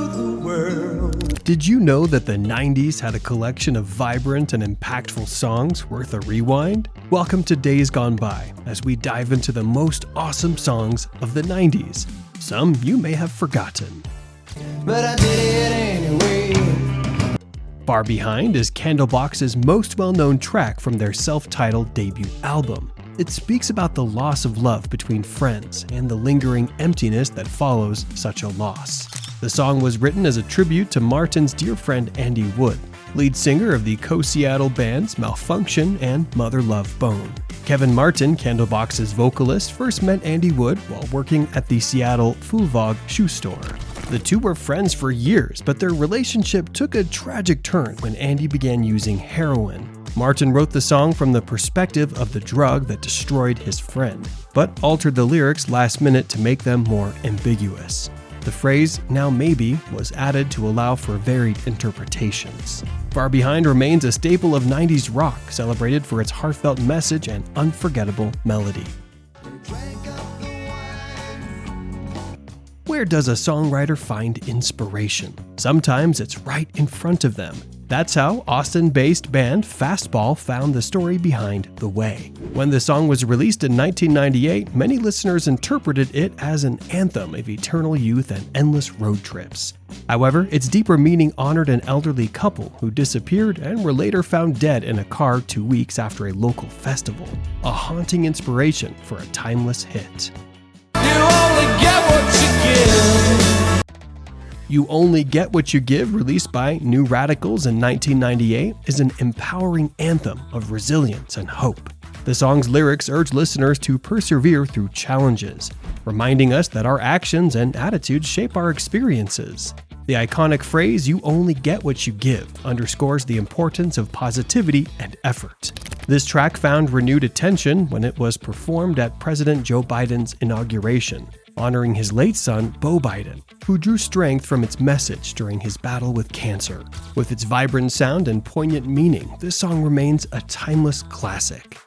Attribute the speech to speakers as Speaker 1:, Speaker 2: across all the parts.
Speaker 1: the world.
Speaker 2: Did you know that the 90s had a collection of vibrant and impactful songs worth a rewind? Welcome to Days Gone By, as we dive into the most awesome songs of the 90s. Some you may have forgotten.
Speaker 1: But I did it anyway.
Speaker 2: Far Behind is Candlebox's most well-known track from their self-titled debut album. It speaks about the loss of love between friends and the lingering emptiness that follows such a loss. The song was written as a tribute to Martin's dear friend Andy Wood, lead singer of the co-Seattle bands Malfunction and Mother Love Bone. Kevin Martin, Candlebox's vocalist, first met Andy Wood while working at the Seattle Fulvog shoe store. The two were friends for years, but their relationship took a tragic turn when Andy began using heroin. Martin wrote the song from the perspective of the drug that destroyed his friend, but altered the lyrics last minute to make them more ambiguous. The phrase, "now maybe," was added to allow for varied interpretations. Far Behind remains a staple of 90s rock, celebrated for its heartfelt message and unforgettable melody. Where does a songwriter find inspiration? Sometimes it's right in front of them. That's how Austin-based band Fastball found the story behind The Way. When the song was released in 1998, many listeners interpreted it as an anthem of eternal youth and endless road trips. However, its deeper meaning honored an elderly couple who disappeared and were later found dead in a car 2 weeks after a local festival. A haunting inspiration for a timeless hit. You Only Get What You Give, released by New Radicals in 1998, is an empowering anthem of resilience and hope. The song's lyrics urge listeners to persevere through challenges, reminding us that our actions and attitudes shape our experiences. The iconic phrase, "You only get what you give," underscores the importance of positivity and effort. This track found renewed attention when it was performed at President Joe Biden's inauguration, honoring his late son, Beau Biden, who drew strength from its message during his battle with cancer. With its vibrant sound and poignant meaning, this song remains a timeless classic.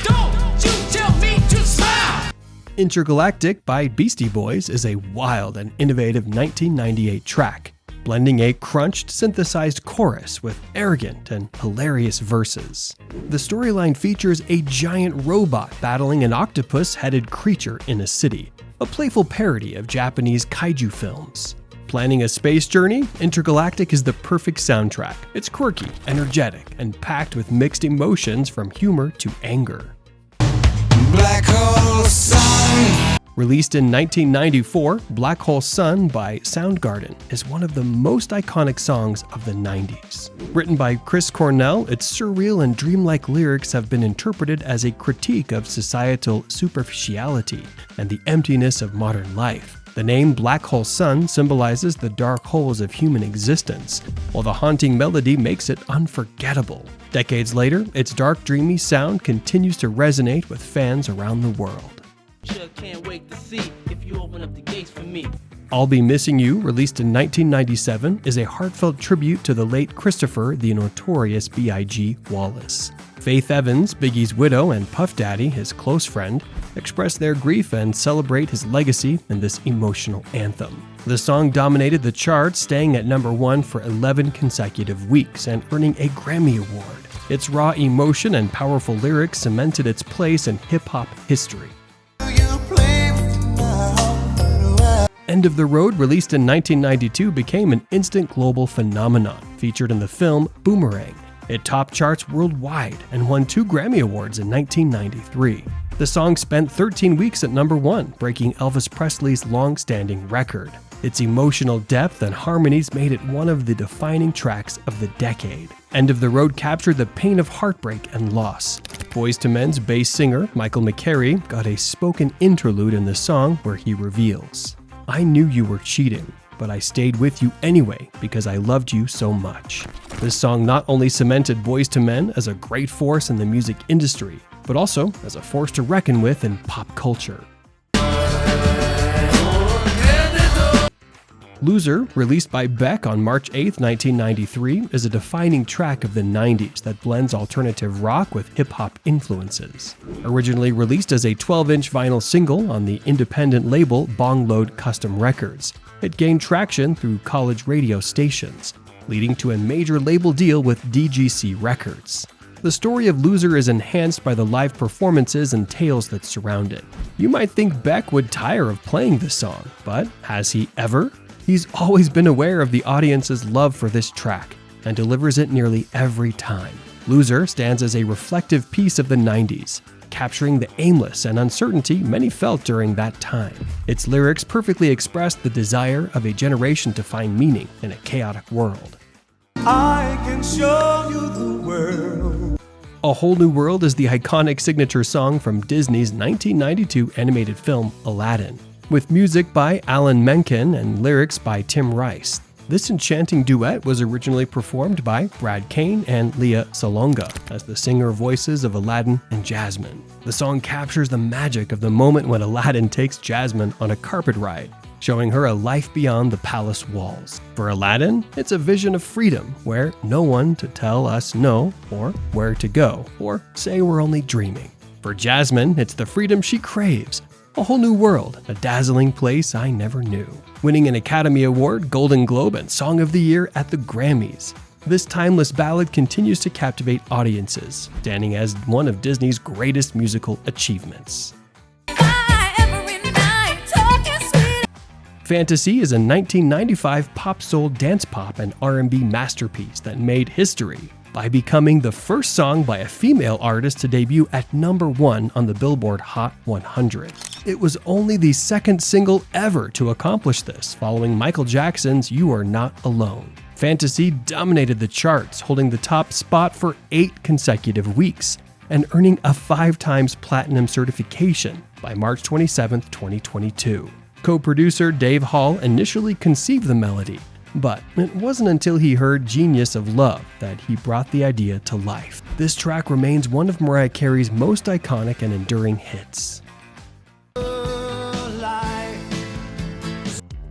Speaker 1: Don't you tell me to smile!
Speaker 2: Intergalactic by Beastie Boys is a wild and innovative 1998 track, blending a crunched, synthesized chorus with arrogant and hilarious verses. The storyline features a giant robot battling an octopus-headed creature in a city, a playful parody of Japanese kaiju films. Planning a space journey? Intergalactic is the perfect soundtrack. It's quirky, energetic, and packed with mixed emotions from humor to anger.
Speaker 1: Black hole sun.
Speaker 2: Released in 1994, Black Hole Sun by Soundgarden is one of the most iconic songs of the 90s. Written by Chris Cornell, its surreal and dreamlike lyrics have been interpreted as a critique of societal superficiality and the emptiness of modern life. The name Black Hole Sun symbolizes the dark holes of human existence, while the haunting melody makes it unforgettable. Decades later, its dark, dreamy sound continues to resonate with fans around the world.
Speaker 3: Sure can't wait to see if you open up the gates for me.
Speaker 2: I'll Be Missing You, released in 1997, is a heartfelt tribute to the late Christopher the Notorious B.I.G. Wallace. Faith Evans, Biggie's widow, and Puff Daddy, his close friend, express their grief and celebrate his legacy in this emotional anthem. The song dominated the charts, staying at number 1 for 11 consecutive weeks and earning a Grammy Award. Its raw emotion and powerful lyrics cemented its place in hip-hop history. End of the Road, released in 1992, became an instant global phenomenon, featured in the film Boomerang. It topped charts worldwide and won 2 Grammy Awards in 1993. The song spent 13 weeks at number 1, breaking Elvis Presley's long-standing record. Its emotional depth and harmonies made it one of the defining tracks of the decade. End of the Road captured the pain of heartbreak and loss. Boyz II Men's bass singer, Michael McCary, got a spoken interlude in the song where he reveals, "I knew you were cheating, but I stayed with you anyway because I loved you so much." This song not only cemented Boyz II Men as a great force in the music industry, but also as a force to reckon with in pop culture. Loser, released by Beck on March 8, 1993, is a defining track of the 90s that blends alternative rock with hip-hop influences. Originally released as a 12-inch vinyl single on the independent label Bong Load Custom Records, it gained traction through college radio stations, leading to a major label deal with DGC Records. The story of Loser is enhanced by the live performances and tales that surround it. You might think Beck would tire of playing this song, but has he ever? He's always been aware of the audience's love for this track and delivers it nearly every time. Loser stands as a reflective piece of the 90s, capturing the aimless and uncertainty many felt during that time. Its lyrics perfectly express the desire of a generation to find meaning in a chaotic world.
Speaker 4: I can show you the world.
Speaker 2: A Whole New World is the iconic signature song from Disney's 1992 animated film Aladdin. With music by Alan Menken and lyrics by Tim Rice, this enchanting duet was originally performed by Brad Kane and Lea Salonga as the singer voices of Aladdin and Jasmine. The song captures the magic of the moment when Aladdin takes Jasmine on a carpet ride, showing her a life beyond the palace walls. For Aladdin, it's a vision of freedom where no one to tell us no or where to go or say we're only dreaming. For Jasmine, it's the freedom she craves. A whole new world, a dazzling place I never knew. Winning an Academy Award, Golden Globe, and Song of the Year at the Grammys. This timeless ballad continues to captivate audiences, standing as one of Disney's greatest musical achievements. Fantasy is a 1995 pop soul dance pop and R&B masterpiece that made history by becoming the first song by a female artist to debut at #1 on the Billboard Hot 100. It was only the second single ever to accomplish this, following Michael Jackson's You Are Not Alone. Fantasy dominated the charts, holding the top spot for 8 consecutive weeks, and earning a 5-times platinum certification by March 27, 2022. Co-producer Dave Hall initially conceived the melody, but it wasn't until he heard Genius of Love that he brought the idea to life. This track remains one of Mariah Carey's most iconic and enduring hits.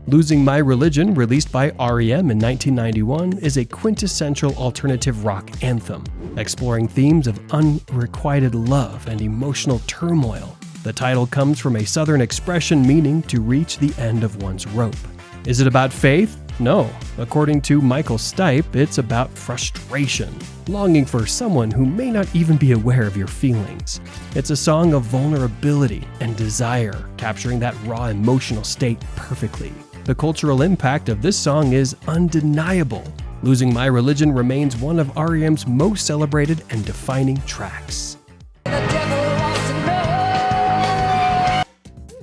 Speaker 2: Losing My Religion, released by R.E.M. in 1991, is a quintessential alternative rock anthem, exploring themes of unrequited love and emotional turmoil. The title comes from a Southern expression meaning to reach the end of one's rope. Is it about faith? No. According to Michael Stipe, it's about frustration, longing for someone who may not even be aware of your feelings. It's a song of vulnerability and desire, capturing that raw emotional state perfectly. The cultural impact of this song is undeniable. Losing My Religion remains one of R.E.M's most celebrated and defining tracks.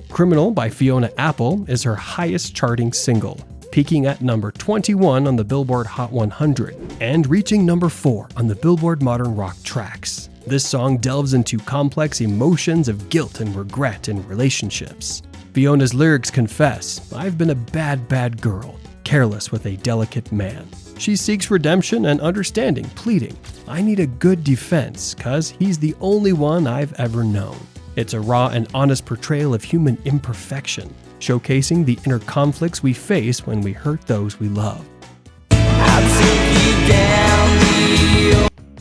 Speaker 2: Criminal by Fiona Apple is her highest charting single, peaking at number 21 on the Billboard Hot 100 and reaching number 4 on the Billboard Modern Rock Tracks. This song delves into complex emotions of guilt and regret in relationships. Fiona's lyrics confess, "I've been a bad, bad girl, careless with a delicate man." She seeks redemption and understanding, pleading, "I need a good defense, 'cause he's the only one I've ever known." It's a raw and honest portrayal of human imperfection, showcasing the inner conflicts we face when we hurt those we love.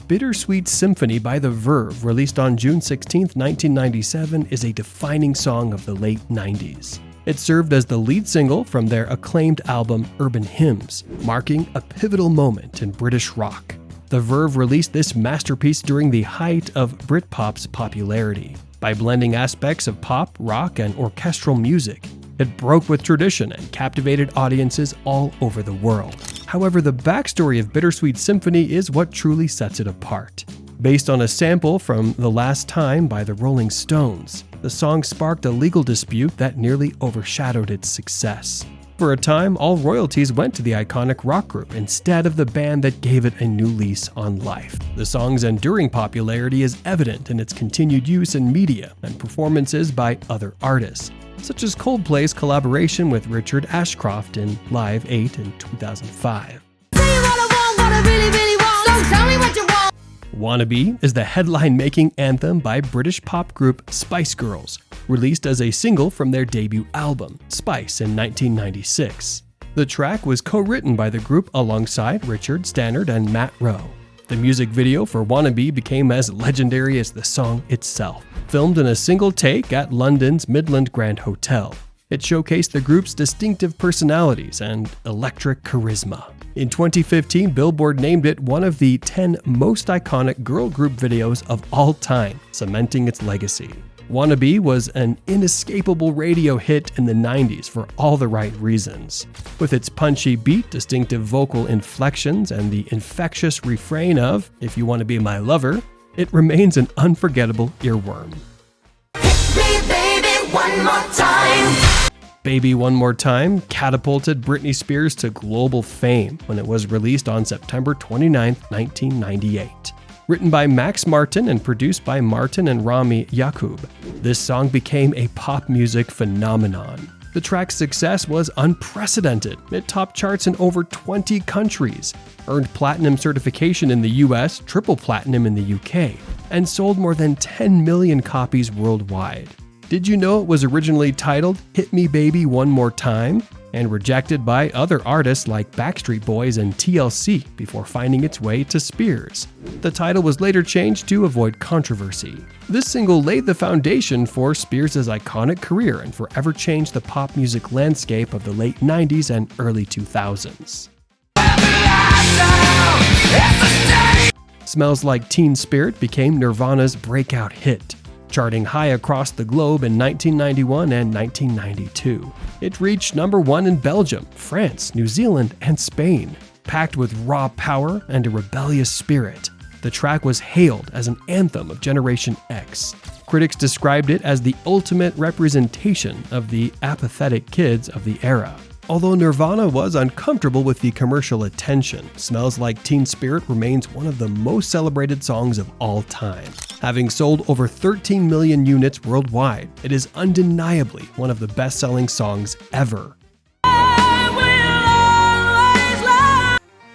Speaker 2: Bittersweet Symphony by The Verve, released on June 16, 1997, is a defining song of the late 90s. It served as the lead single from their acclaimed album Urban Hymns, marking a pivotal moment in British rock. The Verve released this masterpiece during the height of Britpop's popularity. By blending aspects of pop, rock, and orchestral music, it broke with tradition and captivated audiences all over the world. However, the backstory of Bittersweet Symphony is what truly sets it apart. Based on a sample from The Last Time by the Rolling Stones, the song sparked a legal dispute that nearly overshadowed its success. For a time, all royalties went to the iconic rock group instead of the band that gave it a new lease on life. The song's enduring popularity is evident in its continued use in media and performances by other artists, such as Coldplay's collaboration with Richard Ashcroft in Live 8 in 2005. Wannabe is the headline-making anthem by British pop group Spice Girls, released as a single from their debut album, Spice, in 1996. The track was co-written by the group alongside Richard Stannard and Matt Rowe. The music video for Wannabe became as legendary as the song itself, filmed in a single take at London's Midland Grand Hotel. It showcased the group's distinctive personalities and electric charisma. In 2015, Billboard named it one of the 10 most iconic girl group videos of all time, cementing its legacy. Wannabe was an inescapable radio hit in the 90s for all the right reasons. With its punchy beat, distinctive vocal inflections, and the infectious refrain of, "If you want to be my lover," it remains an unforgettable earworm.
Speaker 1: Hit me, baby, one more time.
Speaker 2: Baby One More Time catapulted Britney Spears to global fame when it was released on September 29, 1998. Written by Max Martin and produced by Martin and Rami Yacoub, this song became a pop music phenomenon. The track's success was unprecedented. It topped charts in over 20 countries, earned platinum certification in the US, triple platinum in the UK, and sold more than 10 million copies worldwide. Did you know it was originally titled Hit Me Baby One More Time and rejected by other artists like Backstreet Boys and TLC before finding its way to Spears? The title was later changed to avoid controversy. This single laid the foundation for Spears' iconic career and forever changed the pop music landscape of the late 90s and early 2000s. Smells Like Teen Spirit became Nirvana's breakout hit, charting high across the globe in 1991 and 1992. It reached number 1 in Belgium, France, New Zealand, and Spain. Packed with raw power and a rebellious spirit, the track was hailed as an anthem of Generation X. Critics described it as the ultimate representation of the apathetic kids of the era. Although Nirvana was uncomfortable with the commercial attention, Smells Like Teen Spirit remains one of the most celebrated songs of all time. Having sold over 13 million units worldwide, it is undeniably one of the best-selling songs ever.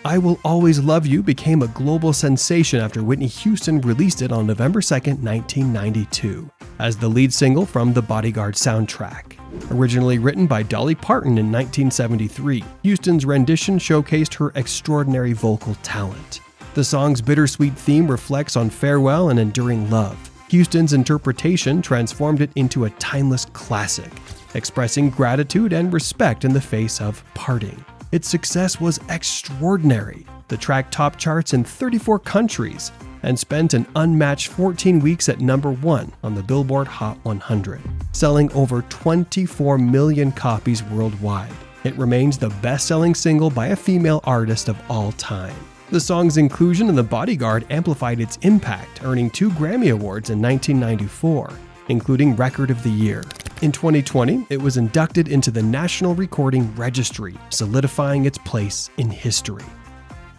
Speaker 2: I Will Always Love You became a global sensation after Whitney Houston released it on November 2, 1992, as the lead single from the Bodyguard soundtrack. Originally written by Dolly Parton in 1973, Houston's rendition showcased her extraordinary vocal talent. The song's bittersweet theme reflects on farewell and enduring love. Houston's interpretation transformed it into a timeless classic, expressing gratitude and respect in the face of parting. Its success was extraordinary. The track topped charts in 34 countries and spent an unmatched 14 weeks at number 1 on the Billboard Hot 100, selling over 24 million copies worldwide. It remains the best-selling single by a female artist of all time. The song's inclusion in The Bodyguard amplified its impact, earning 2 Grammy Awards in 1994, including Record of the Year. In 2020, it was inducted into the National Recording Registry, solidifying its place in history.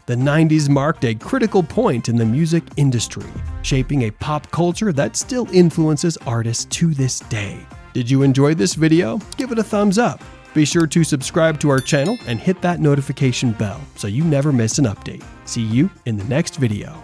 Speaker 2: The 90s marked a critical point in the music industry, shaping a pop culture that still influences artists to this day. Did you enjoy this video? Give it a thumbs up. Be sure to subscribe to our channel and hit that notification bell so you never miss an update. See you in the next video.